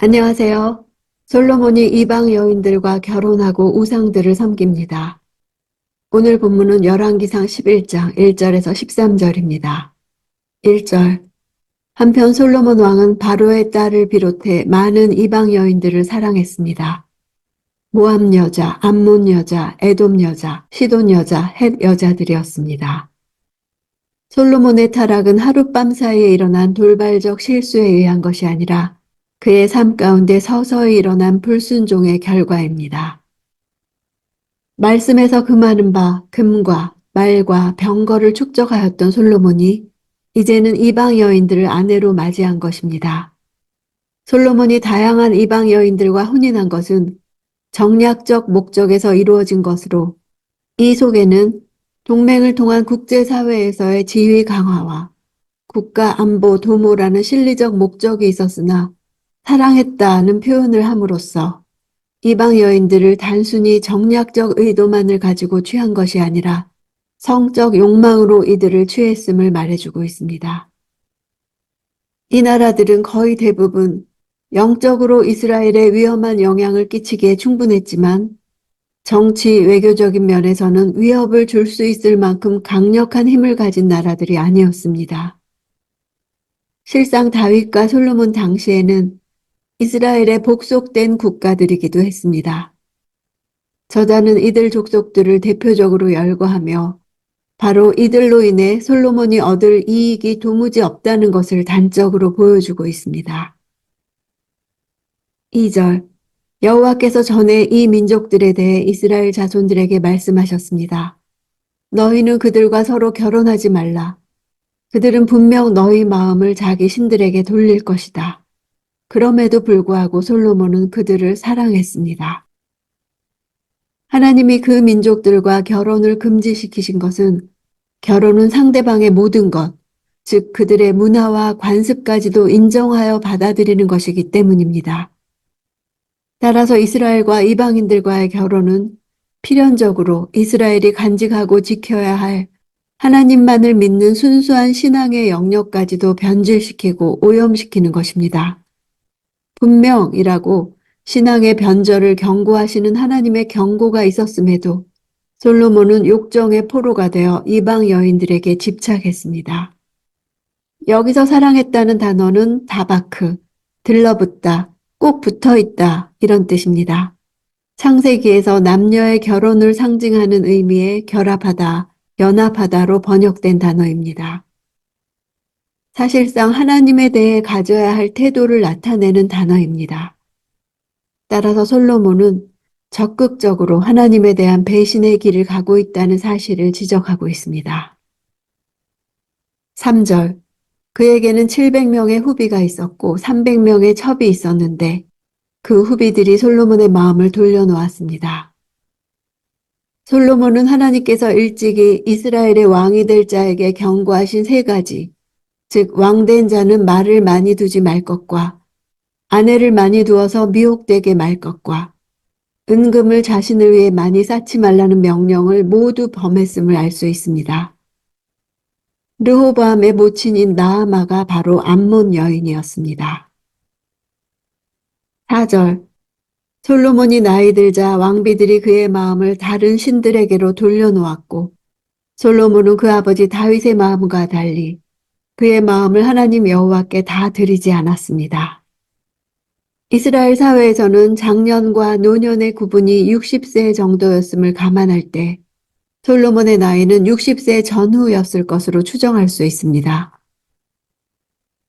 안녕하세요. 솔로몬이 이방 여인들과 결혼하고 우상들을 섬깁니다. 오늘 본문은 열왕기상 11장 1절에서 13절입니다. 1절. 한편 솔로몬 왕은 바로의 딸을 비롯해 많은 이방 여인들을 사랑했습니다. 모압 여자, 암몬 여자, 에돔 여자, 시돈 여자, 헷 여자들이었습니다. 솔로몬의 타락은 하룻밤 사이에 일어난 돌발적 실수에 의한 것이 아니라 그의 삶 가운데 서서히 일어난 불순종의 결과입니다. 말씀에서 금하는 바 금과 말과 병거를 축적하였던 솔로몬이 이제는 이방 여인들을 아내로 맞이한 것입니다. 솔로몬이 다양한 이방 여인들과 혼인한 것은 정략적 목적에서 이루어진 것으로 이 속에는 동맹을 통한 국제사회에서의 지위 강화와 국가 안보 도모라는 실리적 목적이 있었으나 사랑했다는 표현을 함으로써 이방 여인들을 단순히 정략적 의도만을 가지고 취한 것이 아니라 성적 욕망으로 이들을 취했음을 말해주고 있습니다. 이 나라들은 거의 대부분 영적으로 이스라엘에 위험한 영향을 끼치기에 충분했지만 정치, 외교적인 면에서는 위협을 줄 수 있을 만큼 강력한 힘을 가진 나라들이 아니었습니다. 실상 다윗과 솔로몬 당시에는 이스라엘에 복속된 국가들이기도 했습니다. 저자는 이들 족속들을 대표적으로 열거하며 바로 이들로 인해 솔로몬이 얻을 이익이 도무지 없다는 것을 단적으로 보여주고 있습니다. 2절. 여호와께서 전에 이 민족들에 대해 이스라엘 자손들에게 말씀하셨습니다. 너희는 그들과 서로 결혼하지 말라. 그들은 분명 너희 마음을 자기 신들에게 돌릴 것이다. 그럼에도 불구하고 솔로몬은 그들을 사랑했습니다. 하나님이 그 민족들과 결혼을 금지시키신 것은 결혼은 상대방의 모든 것, 즉 그들의 문화와 관습까지도 인정하여 받아들이는 것이기 때문입니다. 따라서 이스라엘과 이방인들과의 결혼은 필연적으로 이스라엘이 간직하고 지켜야 할 하나님만을 믿는 순수한 신앙의 영역까지도 변질시키고 오염시키는 것입니다. 분명이라고 신앙의 변절을 경고하시는 하나님의 경고가 있었음에도 솔로몬은 욕정의 포로가 되어 이방 여인들에게 집착했습니다. 여기서 사랑했다는 단어는 다바크, 들러붙다, 꼭 붙어있다 이런 뜻입니다. 창세기에서 남녀의 결혼을 상징하는 의미의 결합하다, 연합하다로 번역된 단어입니다. 사실상 하나님에 대해 가져야 할 태도를 나타내는 단어입니다. 따라서 솔로몬은 적극적으로 하나님에 대한 배신의 길을 가고 있다는 사실을 지적하고 있습니다. 3절. 그에게는 700명의 후비가 있었고 300명의 첩이 있었는데 그 후비들이 솔로몬의 마음을 돌려놓았습니다. 솔로몬은 하나님께서 일찍이 이스라엘의 왕이 될 자에게 경고하신 세 가지, 즉 왕된 자는 말을 많이 두지 말 것과 아내를 많이 두어서 미혹되게 말 것과 은금을 자신을 위해 많이 쌓지 말라는 명령을 모두 범했음을 알 수 있습니다. 르호보암의 모친인 나아마가 바로 암몬 여인이었습니다. 4절. 솔로몬이 나이 들자 왕비들이 그의 마음을 다른 신들에게로 돌려놓았고 솔로몬은 그 아버지 다윗의 마음과 달리 그의 마음을 하나님 여호와께 다 드리지 않았습니다. 이스라엘 사회에서는 장년과 노년의 구분이 60세 정도였음을 감안할 때 솔로몬의 나이는 60세 전후였을 것으로 추정할 수 있습니다.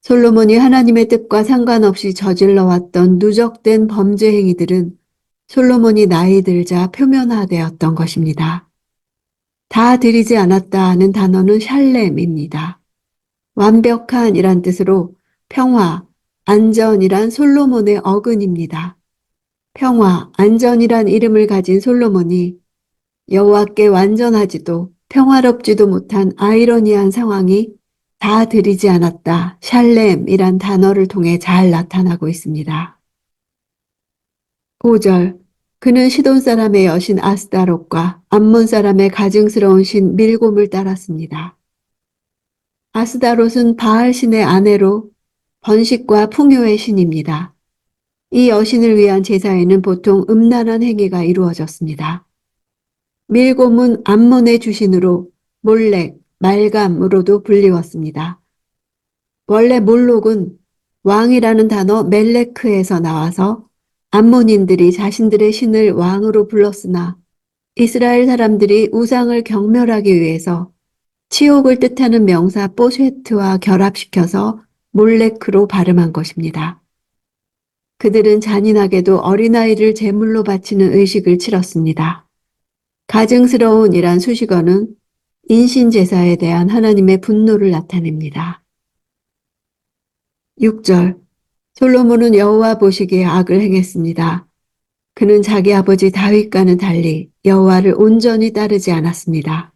솔로몬이 하나님의 뜻과 상관없이 저질러왔던 누적된 범죄 행위들은 솔로몬이 나이 들자 표면화되었던 것입니다. 다 드리지 않았다는 단어는 샬렘입니다. 완벽한이란 뜻으로 평화, 안전이란 솔로몬의 어근입니다. 평화, 안전이란 이름을 가진 솔로몬이 여호와께 완전하지도 평화롭지도 못한 아이러니한 상황이 다 드리지 않았다, 샬렘이란 단어를 통해 잘 나타나고 있습니다. 5절. 그는 시돈 사람의 여신 아스다롯과 암몬 사람의 가증스러운 신 밀곰을 따랐습니다. 아스다롯은 바알 신의 아내로 번식과 풍요의 신입니다. 이 여신을 위한 제사에는 보통 음란한 행위가 이루어졌습니다. 밀곰은 암몬의 주신으로 몰렉, 말감으로도 불리웠습니다. 원래 몰록은 왕이라는 단어 멜레크에서 나와서 암몬인들이 자신들의 신을 왕으로 불렀으나 이스라엘 사람들이 우상을 경멸하기 위해서 치욕을 뜻하는 명사 뽀쉐트와 결합시켜서 몰레크로 발음한 것입니다. 그들은 잔인하게도 어린아이를 제물로 바치는 의식을 치렀습니다. 가증스러운 이란 수식어는 인신제사에 대한 하나님의 분노를 나타냅니다. 6절 솔로몬은 여호와 보시기에 악을 행했습니다. 그는 자기 아버지 다윗과는 달리 여호와를 온전히 따르지 않았습니다.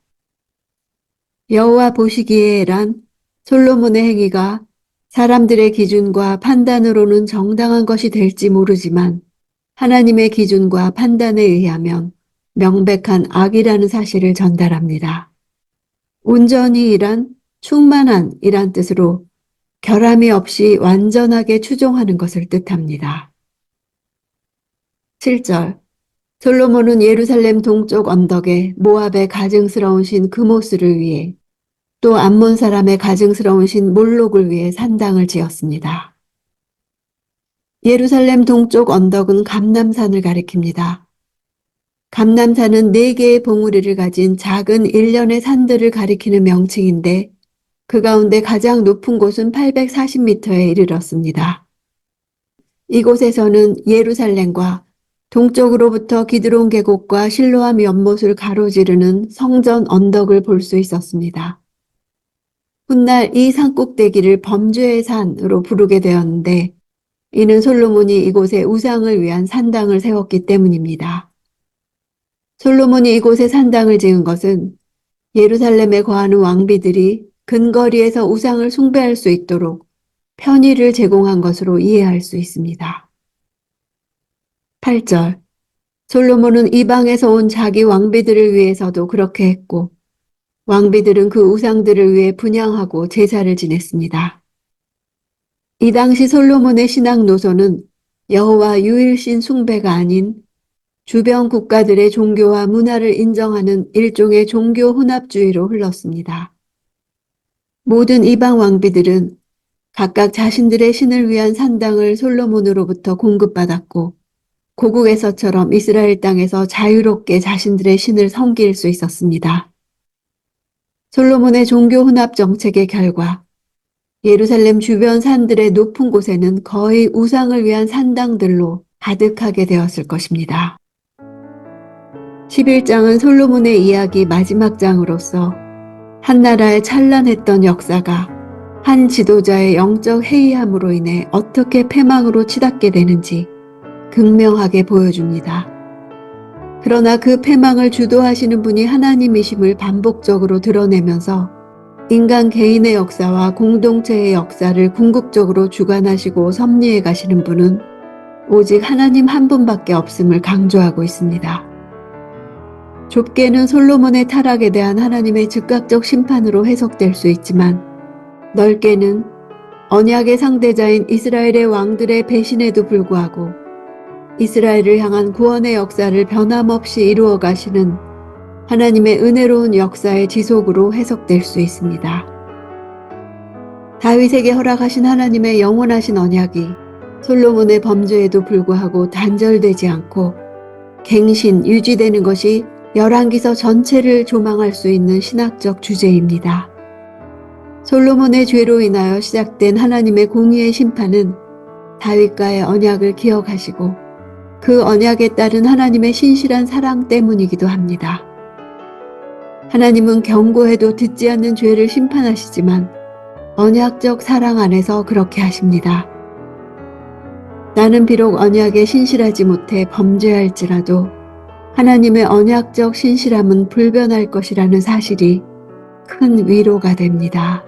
여호와 보시기에란 솔로몬의 행위가 사람들의 기준과 판단으로는 정당한 것이 될지 모르지만 하나님의 기준과 판단에 의하면 명백한 악이라는 사실을 전달합니다. 온전히이란 충만한이란 뜻으로 결함이 없이 완전하게 추종하는 것을 뜻합니다. 7절 솔로몬은 예루살렘 동쪽 언덕에 모압의 가증스러운 신 그모스를 위해 또 암몬 사람의 가증스러운 신 몰록을 위해 산당을 지었습니다. 예루살렘 동쪽 언덕은 감람산을 가리킵니다. 감람산은 4개의 봉우리를 가진 작은 일련의 산들을 가리키는 명칭인데 그 가운데 가장 높은 곳은 840m에 이르렀습니다. 이곳에서는 예루살렘과 동쪽으로부터 기드론 계곡과 실로암 연못을 가로지르는 성전 언덕을 볼 수 있었습니다. 훗날 이 산꼭대기를 범죄의 산으로 부르게 되었는데 이는 솔로몬이 이곳에 우상을 위한 산당을 세웠기 때문입니다. 솔로몬이 이곳에 산당을 지은 것은 예루살렘에 거하는 왕비들이 근거리에서 우상을 숭배할 수 있도록 편의를 제공한 것으로 이해할 수 있습니다. 8절 솔로몬은 이방에서 온 자기 왕비들을 위해서도 그렇게 했고 왕비들은 그 우상들을 위해 분향하고 제사를 지냈습니다. 이 당시 솔로몬의 신앙 노선은 여호와 유일신 숭배가 아닌 주변 국가들의 종교와 문화를 인정하는 일종의 종교 혼합주의로 흘렀습니다. 모든 이방 왕비들은 각각 자신들의 신을 위한 산당을 솔로몬으로부터 공급받았고 고국에서처럼 이스라엘 땅에서 자유롭게 자신들의 신을 섬길 수 있었습니다. 솔로몬의 종교 혼합 정책의 결과 예루살렘 주변 산들의 높은 곳에는 거의 우상을 위한 산당들로 가득하게 되었을 것입니다. 11장은 솔로몬의 이야기 마지막 장으로서 한 나라의 찬란했던 역사가 한 지도자의 영적 해이함으로 인해 어떻게 패망으로 치닫게 되는지 극명하게 보여줍니다. 그러나 그 패망을 주도하시는 분이 하나님이심을 반복적으로 드러내면서 인간 개인의 역사와 공동체의 역사를 궁극적으로 주관하시고 섭리해 가시는 분은 오직 하나님 한 분밖에 없음을 강조하고 있습니다. 좁게는 솔로몬의 타락에 대한 하나님의 즉각적 심판으로 해석될 수 있지만 넓게는 언약의 상대자인 이스라엘의 왕들의 배신에도 불구하고 이스라엘을 향한 구원의 역사를 변함없이 이루어 가시는 하나님의 은혜로운 역사의 지속으로 해석될 수 있습니다. 다윗에게 허락하신 하나님의 영원하신 언약이 솔로몬의 범죄에도 불구하고 단절되지 않고 갱신, 유지되는 것이 열왕기서 전체를 조망할 수 있는 신학적 주제입니다. 솔로몬의 죄로 인하여 시작된 하나님의 공의의 심판은 다윗과의 언약을 기억하시고 그 언약에 따른 하나님의 신실한 사랑 때문이기도 합니다. 하나님은 경고해도 듣지 않는 죄를 심판하시지만 언약적 사랑 안에서 그렇게 하십니다. 나는 비록 언약에 신실하지 못해 범죄할지라도 하나님의 언약적 신실함은 불변할 것이라는 사실이 큰 위로가 됩니다.